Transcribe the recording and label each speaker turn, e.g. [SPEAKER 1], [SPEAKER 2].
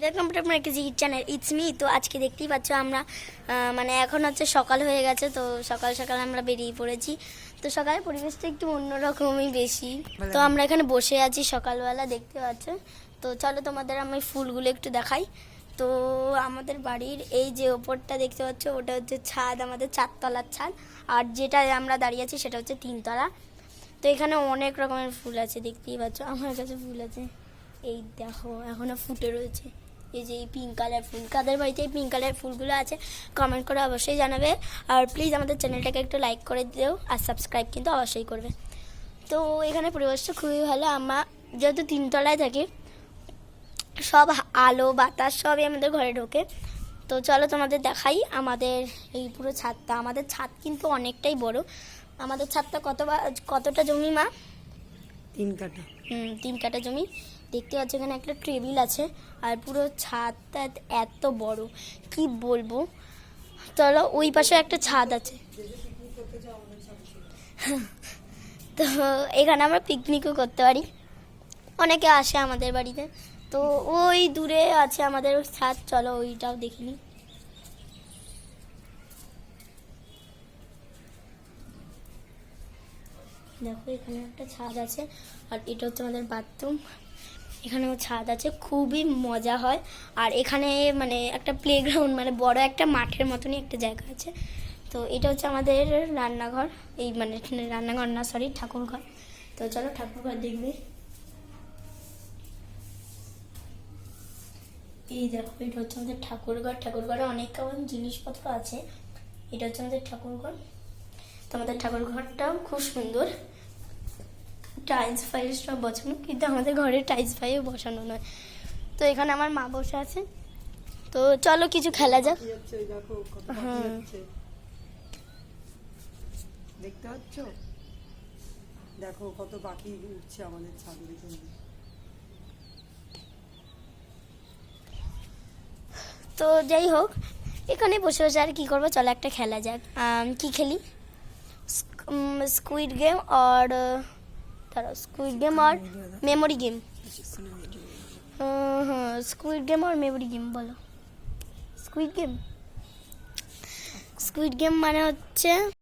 [SPEAKER 1] Welcome to আপনার KG channel it's me. তো আজকে দেখতেই পাচ্ছ আমরা মানে এখন হচ্ছে সকাল হয়ে গেছে, তো সকাল সকাল আমরা বেরিয়ে পড়েছি। তো সকালের পরিবেশটা একটু অন্যরকমই বেশি। তো আমরা এখানে বসে আছি সকালবেলা, দেখতে পাচ্ছ। তো চলো তোমাদের আমি ফুলগুলো একটু দেখাই। তো আমাদের বাড়ির এই যে ওপরটা দেখতে পাচ্ছ, ওটা হচ্ছে ছাদ, আমাদের 4 তলার ছাদ। আর যেটা আমরা দাঁড়িয়ে আছি সেটা হচ্ছে 3 তলা। তো এখানে অনেক রকমের ফুল আছে, দেখতেই পাচ্ছ। আমার কাছে ফুল আছে, এই দেখো এখনো ফুটে রয়েছে। এই যে এই পিঙ্ক কালার ফুল, কাদের বাড়িতে এই পিঙ্ক কালার ফুলগুলো আছে কমেন্ট করে অবশ্যই জানাবে। আর প্লিজ আমাদের চ্যানেলটাকে একটু লাইক করে দিও, আর সাবস্ক্রাইব কিন্তু অবশ্যই করবে। তো এখানে পরিবেশটা খুবই ভালো। আমরা যেহেতু 3 তলায় থাকি, সব আলো বাতাস সবই আমাদের ঘরে ঢোকে। তো চলো তোমাদের দেখাই আমাদের এই পুরো ছাদটা। আমাদের ছাদ কিন্তু অনেকটাই বড়। আমাদের ছাদটা কতটা জমি মা?
[SPEAKER 2] 3 কাঠা।
[SPEAKER 1] 3 কাঠা জমি। দেখতে পাচ্ছ এখানে একটা টেবিল আছে, আর পুরো ছাদটা এত বড় কি বলবো। চলো ওই পাশে একটা ছাদ আছে, তো এখানে আমরা পিকনিকও করতে পারি। অনেকে আসে আমাদের বাড়িতে। তো ওই দূরে আছে আমাদের ছাদ, চলো ওইটাও দেখিনি। দেখো এখানে একটা ছাদ আছে, আর এটা হচ্ছে আমাদের বাথরুম। এখানেও ছাদ আছে, খুবই মজা হয়। আর এখানে মানে একটা প্লেগ্রাউন্ড, মানে বড় একটা মাঠের মতনই একটা জায়গা আছে। তো এটা হচ্ছে আমাদের রান্নাঘর, এই মানে রান্নাঘর না, সরি, ঠাকুরঘর। তো চলো ঠাকুরঘর দেখবে। এই দেখো এটা হচ্ছে আমাদের ঠাকুরঘর। ঠাকুরঘরে অনেক কেমন জিনিসপত্র আছে। এটা হচ্ছে আমাদের ঠাকুরঘর। তো আমাদের ঠাকুরঘরটাও খুব সুন্দর, টাইলস ফাইলস সব বসানো, কিন্তু আমাদের ঘরে টাইলস ফাইল বসানো নয়। তো এখানে আমার মা বসে আছে। তো চলো কিছু খেলা যাক। হ্যাঁ,
[SPEAKER 2] দেখতে পাচ্ছ, দেখো কত পাখি উঠছে আমাদের ছাদের এখানে।
[SPEAKER 1] তো যাই হোক, এখানে বসে বসে আর কি করবো, চলো একটা খেলা যাক। কি খেলি? স্কুইড গেম আর স্কুইড গেম আর মেমোরি গেম। হ্যাঁ, স্কুইড গেম আর মেমোরি গেম বলো। স্কুইড গেম মানে হচ্ছে